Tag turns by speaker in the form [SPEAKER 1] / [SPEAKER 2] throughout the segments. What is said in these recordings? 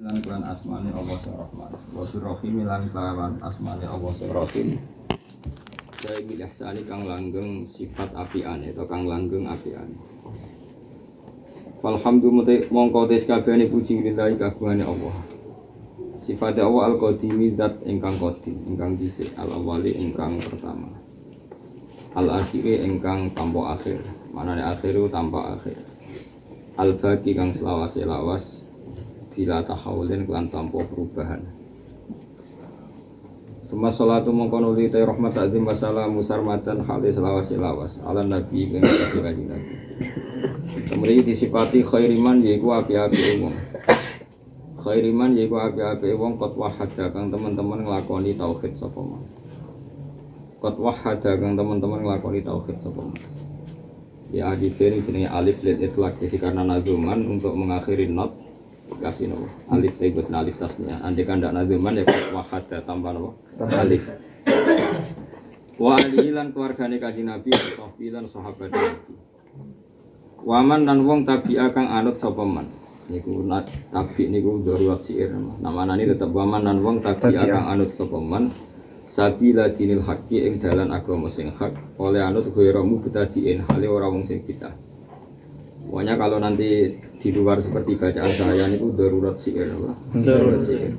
[SPEAKER 1] Lan kelan asmane Allah sing Rahman. Wa Rahim lan kelan asmane Allah sing Rahim. Dai bil ihsani kang langgeng sifat apiane atau kang langgeng apiane. Alhamdulillah mongko tes kabehane puji lillahi kagungane Allah. Sifat Allah al-qadimi zat ingkang qadim, ingkang dhisik, al-awwali ingkang pertama. Al-akhiri ingkang tanpa akhir. Manane akhiru tanpa akhir. Al-baqi kang selawase lawas bila tahawulin kelan tanpa perubahan. Semua salatu mengkonuli tay rahmat azim wassalamu sarmatan halis selawase lawas ala nabi kang kanjeng Nabi. Kemudian disifati khairiman yaiku api-api wong. Khairiman yaiku api-api wong qad wahada kang teman-teman nglakoni tauhid sapa man. Qad wahada kang teman-teman nglakoni tauhid sapa man. Ya hadis ini jenenge alif lit itlaq, jadi karena nazuman untuk mengakhiri not kasih nopo alif ikut alif tasnya. Andai kan ndak nazuman ya wahada tambah nopo alif. Wa alilan keluargane Kanjeng Nabi sahabilan sahabat Nabi. Waman dan wong tabi'a kang anut sapa man. Niku tabi niku darurat syair. Namanane tetep waman dan wong tabi'a kang anut sapa man. Sabila dinil haqqi ing dalan agama sing hak oleh anut ghairumu bitadiin hale ora wong sing bidah. Pokoknya kalau nanti di luar seperti bacaan saya niku darurat syair apa? Darurat syair.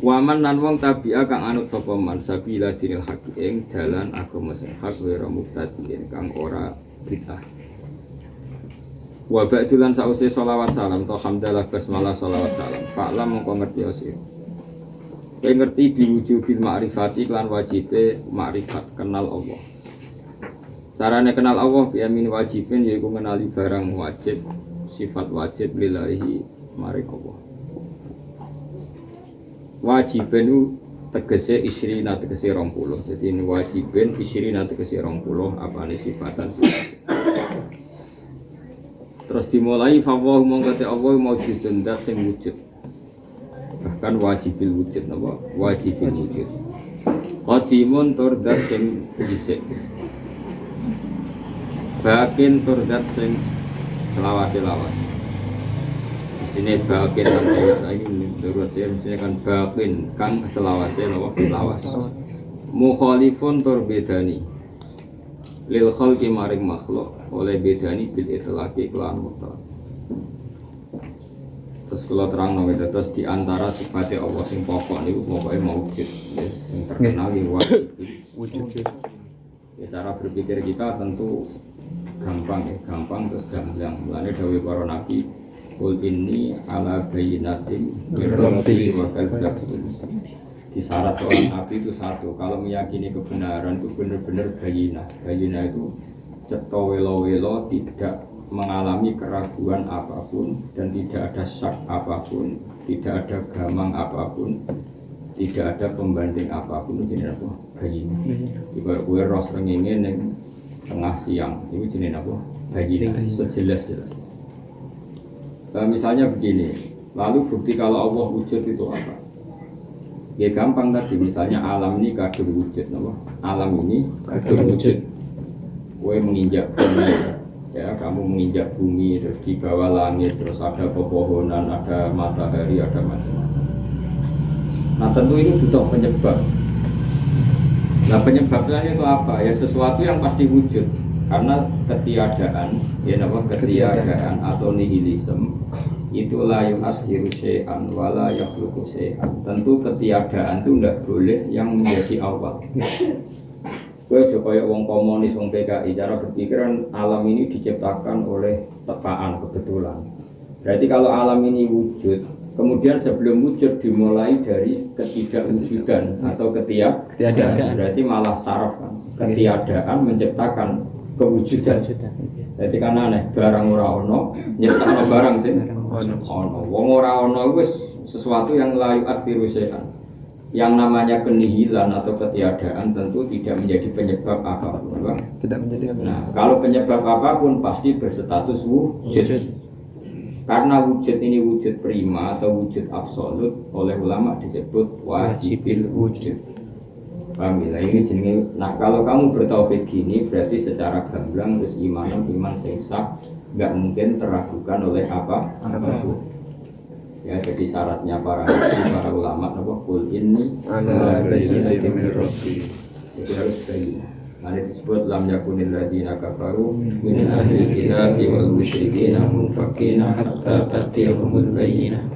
[SPEAKER 1] Waman lan wong tabi'a kang anut sapa man sabila dinil haqqi ing dalan agama sing hak ghairumu bitadiin kang ora bidah. Wa ba'dulan sause sholawat salam to hamdalah basmalah sholawat salam. Fa'lam mongko ngerti osir. Kowe ngerti biwujubil ma'rifati lan wajibe ma'rifat kenal Allah. Carane kenal Allah bi amin wajibin yaiku ngenali barang wajib, sifat wajib lillahi maring Allah. Wajibin tegese isrina tegese 20. Jadi ini wajibin isrina tegese 20 apane sifatan sifat. Terus dimulai fawwahu mongko te Allah maujudun dat sing wujud. Bahkan wajibil wujud napa? Wajibil wujud. Qadimun tur dat sing dhisik. Bakin tur dat sing selawase-lawas. Mestine bakin lan ini darurat saya mestine kan bakin kang selawase napa lawas. Mukhalifun tur bedani. Lil khalqi maring makhluk oleh bedani bil itlaqi kelan mutlak. Terus kalau terang nong itu terus diantara sifatnya Allah sing pokok niku pokoknya maujud, yang terkenal di wujud. Ya, cara berpikir kita tentu gampang terus gamblang. Mulane dawuh para nabi, qul inni ala bayyinatin min rabbi wa kalbun. Di syarat seorang nabi itu satu, kalau meyakini kebenaran itu benar-benar bayyinah. Bayyinah itu cetha welo-welo tidak mengalami keraguan apapun dan tidak ada syak apapun, tidak ada gamang apapun, tidak ada pembanding apapun. Itu jenis apa? Bayyinah. Jika kue roh srengenge ning tengah siang, itu jenis apa? Bayyinah. Sejelas-jelas. Misalnya begini, lalu bukti kalau Allah wujud itu apa? Ya gampang tadi, misalnya alam ini kadung wujud, apa? Alam ini kadung wujud. Kue menginjak bumi. Ya, kamu menginjak bumi, terus di bawah langit, terus ada pepohonan, ada matahari, ada macam-macam. Nah tentu ini butuh penyebab. Nah penyebabnya itu apa? Ya sesuatu yang pasti wujud. Karena ketiadaan, ya nama ketiadaan atau nihilisme itu la yu'assiru syai'an wa la yakhluqu syai'an. Tentu ketiadaan itu tidak boleh yang menjadi awal. Gue coba kayak wong komunis, wong PKI, cara berpikiran alam ini diciptakan oleh tekaan kebetulan. Berarti kalau alam ini wujud, kemudian sebelum wujud dimulai dari ketidakwujudan atau ketiadaan. Berarti malah saraf kan. Ketiadaan menciptakan kewujudan. Jadi kan aneh, barang ora ono nyiptakno barang sih. Ono. Wong ora ono itu sesuatu yang la yu'athiru syai'an. Yang namanya kenihilan atau ketiadaan tentu tidak menjadi penyebab apapun, Bang.
[SPEAKER 2] Tidak menjadi apa?
[SPEAKER 1] Nah, kalau penyebab apapun pasti berstatus wujud. Karena wujud ini wujud prima atau wujud absolut, oleh ulama disebut wajibil wujud. Paham ya? Ini jenenge. Nah, kalau kamu bertauhid gini berarti secara gamblang terus iman sing sah, enggak mungkin teragukan oleh apapun. Ya, jadi syaratnya para ulama apa kul ini
[SPEAKER 2] ala bayyinatin min rabbi.
[SPEAKER 1] jadi harus bayyinah. Nanti disebut lam yakunil ladzina kafaru min ahli kitabi wal musyrikina munfakina hatta ta'tiyahumul bayyinah.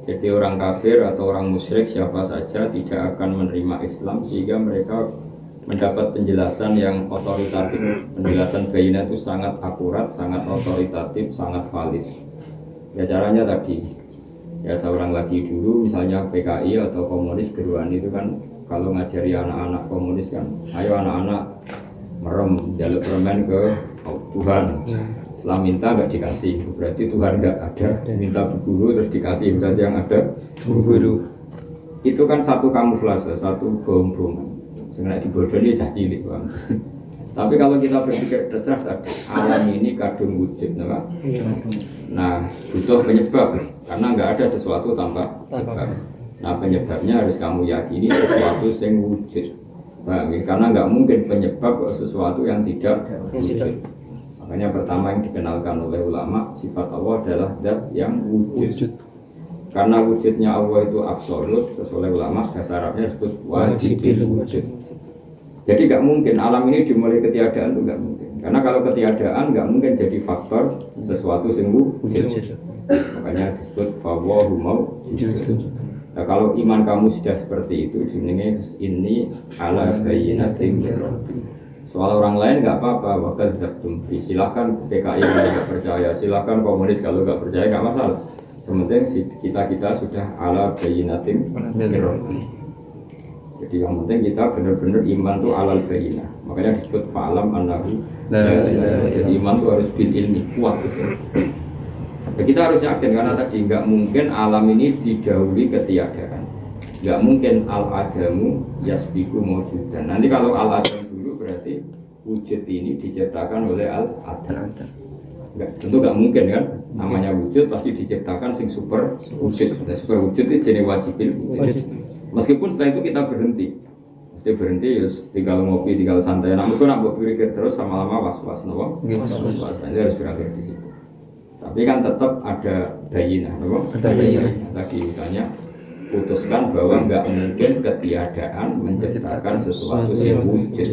[SPEAKER 1] Jadi orang kafir atau orang musyrik siapa saja tidak akan menerima Islam sehingga mereka mendapat penjelasan yang otoritatif. Penjelasan bayyinah itu sangat akurat, sangat otoritatif, sangat valid. Ya caranya tadi. Ya seorang lagi dulu misalnya PKI atau komunis geruan itu kan kalau ngajari anak-anak komunis kan ayo anak-anak merem jaluk permen ke Tuhan setelah minta nggak dikasih berarti Tuhan nggak ada, minta berguru terus dikasih berarti yang ada guru. Itu kan satu kamuflase, satu bohong-bohongan sebenarnya dibodohi cah cilik bang. Tapi kalau kita berpikir cerdas tadi alam ini kadung wujud nah butuh penyebab karena nggak ada sesuatu tanpa sebab. Nah penyebabnya harus kamu yakini sesuatu yang wujud. Paham ya? Karena nggak mungkin penyebab sesuatu yang tidak wujud. Makanya pertama yang dikenalkan oleh ulama sifat Allah adalah zat yang wujud. Karena wujudnya Allah itu absolut, terus oleh ulama dasar Arabnya disebut wajibil wujud. Jadi nggak mungkin alam ini dimulai ketiadaan itu nggak mungkin. Karena kalau ketiadaan nggak mungkin jadi faktor sesuatu yang wujud. Makanya disebut fawahu mawjud. Nah kalau iman kamu sudah seperti itu, jenenge ini ala bayyinatin min rabbi. Soal orang lain nggak apa-apa, wakil tumpi. Silahkan PKI kalau nggak percaya, silahkan komunis kalau nggak percaya nggak masalah. Sementing kita sudah ala bayyinatin min rabbi. Jadi yang penting kita benar-benar iman itu alal bayyinah. Makanya disebut fa'alam annahu jadi iman itu harus bil ilmi kuat gitu. Ya, kita harus yakin karena tadi nggak mungkin alam ini didahului ketiadaan. Nggak mungkin al-adamu yasbiqu mawjudan. Nanti kalau al-adam dulu berarti wujud ini diciptakan oleh al-adam. Tentu nggak mungkin kan, namanya wujud pasti diciptakan sing super wujud. Nah, super wujud itu jenis wajibil wujud. Meskipun setelah itu kita berhenti, mesti berhenti ya tinggal ngopi, tinggal santai. Namun itu nak berpikir terus sama lama was-was, nopo. Jadi harus berakhir di situ. Tapi kan tetap ada bayyinah, nopo. Tadi misalnya putuskan bahwa nggak mungkin ketiadaan menciptakan sesuatu yang wujud.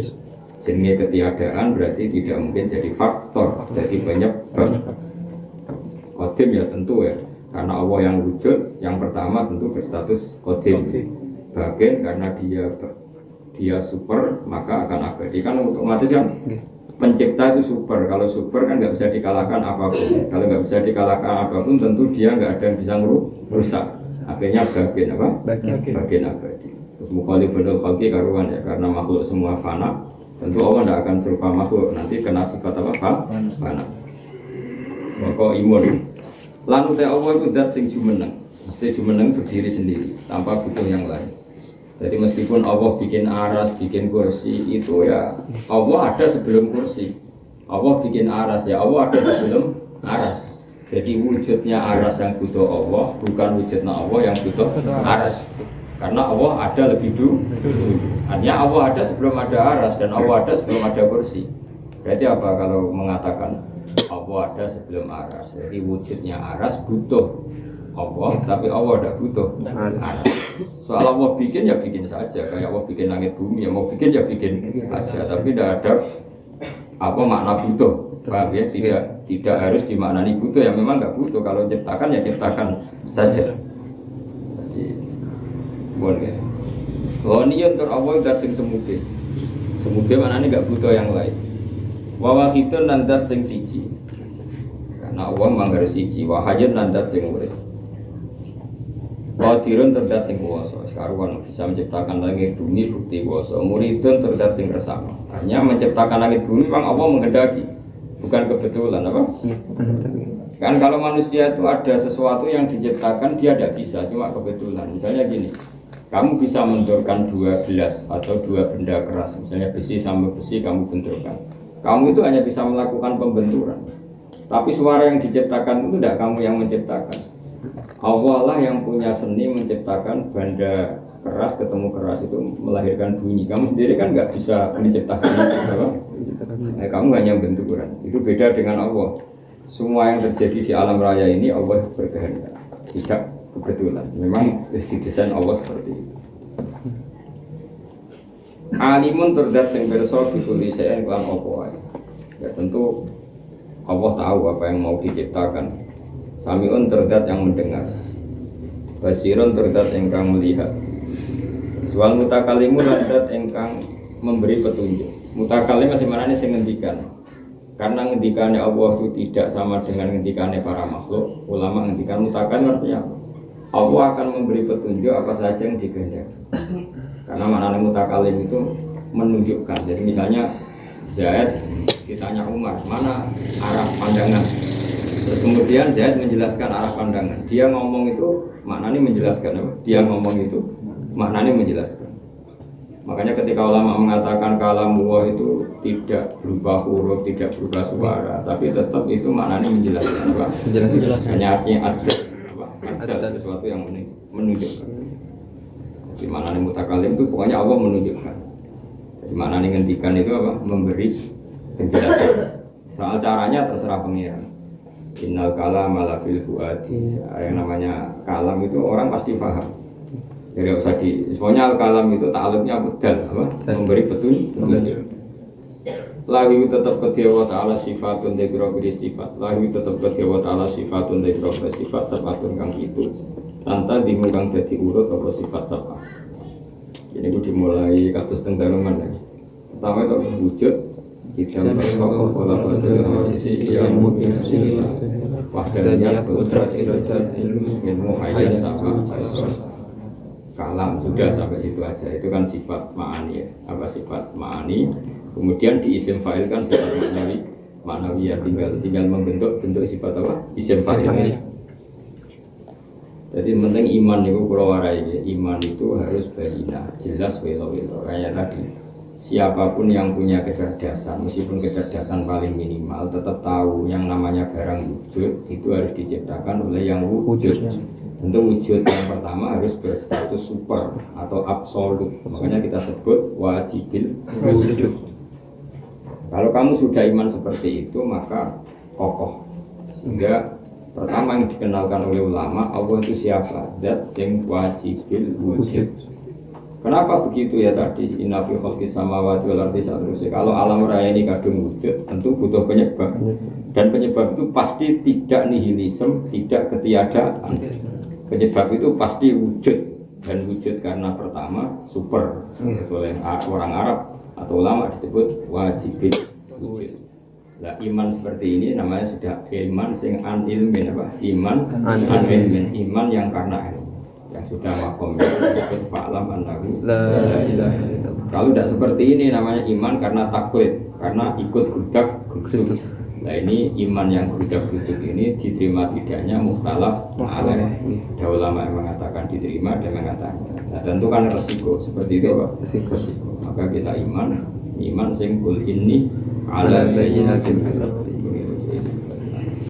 [SPEAKER 1] Jenis ketiadaan berarti tidak mungkin jadi faktor, jadi penyebab. Qadim ya tentu ya, karena Allah yang wujud, yang pertama tentu berstatus qadim. Bagian karena dia super maka akan abadi kan otomatis kan pencipta itu super. Kalau super kan nggak bisa dikalahkan apapun. Kalau nggak bisa dikalahkan apapun tentu dia nggak ada yang bisa merusak. Akhirnya bagian apa? Bagian abadi. Terus mukhalifun khalqi karuan ya karena makhluk semua fana. Tentu Allah tidak akan serupa makhluk nanti kena sifat apa? Fana. Maka imun. Lan uta Allah itu zat sing jumeneng. Mesti jumeneng berdiri sendiri tanpa butuh yang lain. Jadi meskipun Allah bikin aras, bikin kursi itu ya Allah ada sebelum kursi. Allah bikin aras ya Allah ada sebelum aras. Jadi wujudnya aras yang butuh Allah bukan wujudnya Allah yang butuh aras. Karena Allah ada lebih dulu. Artinya Allah ada sebelum ada aras dan Allah ada sebelum ada kursi. Berarti apa kalau mengatakan Allah ada sebelum aras? Jadi wujudnya aras butuh Allah, tapi Allah tidak butuh aras. Soal Allah bikin ya bikin saja, kayak Allah bikin langit bumi ya mau bikin ya bikin saja, tapi tidak ada apa makna butuh, paham ya? Tidak harus dimaknani butuh, yang memang nggak butuh. Kalau ciptakan ya ciptakan saja. Jadi, boleh. Lonion tur Allah dat sing semuge, semuge mana ini nggak butuh yang lain. Wawahidun nandat sing siji, karena Allah manggar siji. Wahayun nandat sing urip. Qadirun terdat sing kuwasa, sekaruan bisa menciptakan langit bumi bukti kuwasa. Muridun terdat sing kersane. Hanya menciptakan langit bumi memang Allah menghendaki, bukan kebetulan apa? Kan kalau manusia itu ada sesuatu yang diciptakan dia tidak bisa, cuma kebetulan. Misalnya gini, kamu bisa benturkan dua gelas atau dua benda keras, misalnya besi sama besi kamu benturkan. Kamu itu hanya bisa melakukan pembenturan. Tapi suara yang diciptakan itu tidak kamu yang menciptakan. Allah lah yang punya seni menciptakan benda keras ketemu keras itu melahirkan bunyi. Kamu sendiri kan nggak bisa menciptakan itu, nah, kamu hanya benturan. Itu beda dengan Allah. Semua yang terjadi di alam raya ini Allah berkehendak. Tidak kebetulan. Memang didesain Allah seperti itu. Alimun terdat sing pirsa bikuli saen kelan apa wae. Ya tentu Allah tahu apa yang mau diciptakan. Samiun terdat yang mendengar. Basirun terdat engkang melihat. Sual mutakalimun terdat engkang memberi petunjuk. Mutakalim masih mana sing ngendikan. Karena ngendikannya Allah itu tidak sama dengan ngendikannya para makhluk. Ulama ngendikan mutakalim artinya Allah akan memberi petunjuk apa saja yang dikehendaki. Karena maknanya mutakalim itu menunjukkan. Jadi misalnya Zaid ditanya Umar, mana arah pandangan? Terus kemudian Zaid menjelaskan arah pandangan. Dia ngomong itu maknanya menjelaskan apa? Dia ngomong itu maknanya menjelaskan. Makanya ketika ulama mengatakan kalamullah itu tidak berubah huruf, tidak berubah suara, tapi tetap itu maknanya menjelaskan apa?
[SPEAKER 3] Menjelaskan.
[SPEAKER 1] Hanya artinya ada sesuatu yang menunjukkan. Di mana nih mutakalim itu pokoknya Allah menunjukkan. Di mana nih ngendikan itu apa? Memberi penjelasan. Soal caranya terserah pengiran. Innal kalam ala fil fuadi. Yang namanya kalam itu orang pasti paham. Jadi usah di. Pokoknya al kalam itu ta'alluqnya bedal apa? Memberi petunjuk. Lahu tetap kedua ta'ala sifatun dari berbagai sifat. Lahu tetap kedua ta'ala sifatun dari berbagai sifat. Sabatun kang itu. Tanta dimukang jadi urut apa sifat sabat. Ini gue dimulai katus tenggaruman lagi. Pertama itu wujud kita berkokok pola pada isi yang mungkin sisa. Wahdanya kudrat ilmu hayat sama kalam sudah sampai situ aja. Itu kan sifat ma'ani ya. Apa sifat ma'ani? Kemudian di isim fa'il kan sifat ma'nawi ya tinggal membentuk sifat apa? Isim fa'il. Jadi penting iman itu kalau warai iman itu harus bayina jelas welo kayak tadi siapapun yang punya kecerdasan meskipun kecerdasan paling minimal tetap tahu yang namanya barang wujud itu harus diciptakan oleh yang wujud. Tentu wujud yang pertama harus berstatus super atau absolut, makanya kita sebut wajibil wujud. Kalau kamu sudah iman seperti itu maka kokoh sehingga pertama yang dikenalkan oleh ulama Allah itu siapa? Zat sing wajibil wujud. Kenapa begitu ya tadi? Inna fi khalqis samawati wal ardi satrusih. Kalau alam raya ini kadung wujud, tentu butuh penyebab. Dan penyebab itu pasti tidak nihilisme, tidak ketiadaan. Penyebab itu pasti wujud dan wujud karena pertama super oleh orang Arab atau ulama disebut wajibil wujud. Nah, iman seperti ini namanya sudah iman sing an ilmin apa? Iman an ilmin, iman yang karena ilmu. Yang sudah makomnya disebut fa'lam annahu la ilaha illallah. Kalau tidak seperti ini namanya iman karena taklid, karena ikut grudak. Nah ini iman yang grudak-gruduk ini diterima tidaknya mukhtalaf alaih. Ada ulama yang mengatakan diterima, ada yang mengatakan. Nah tentu kan resiko seperti itu Pak. Resiko. Maka kita iman sing kul ini ala bayyinatin min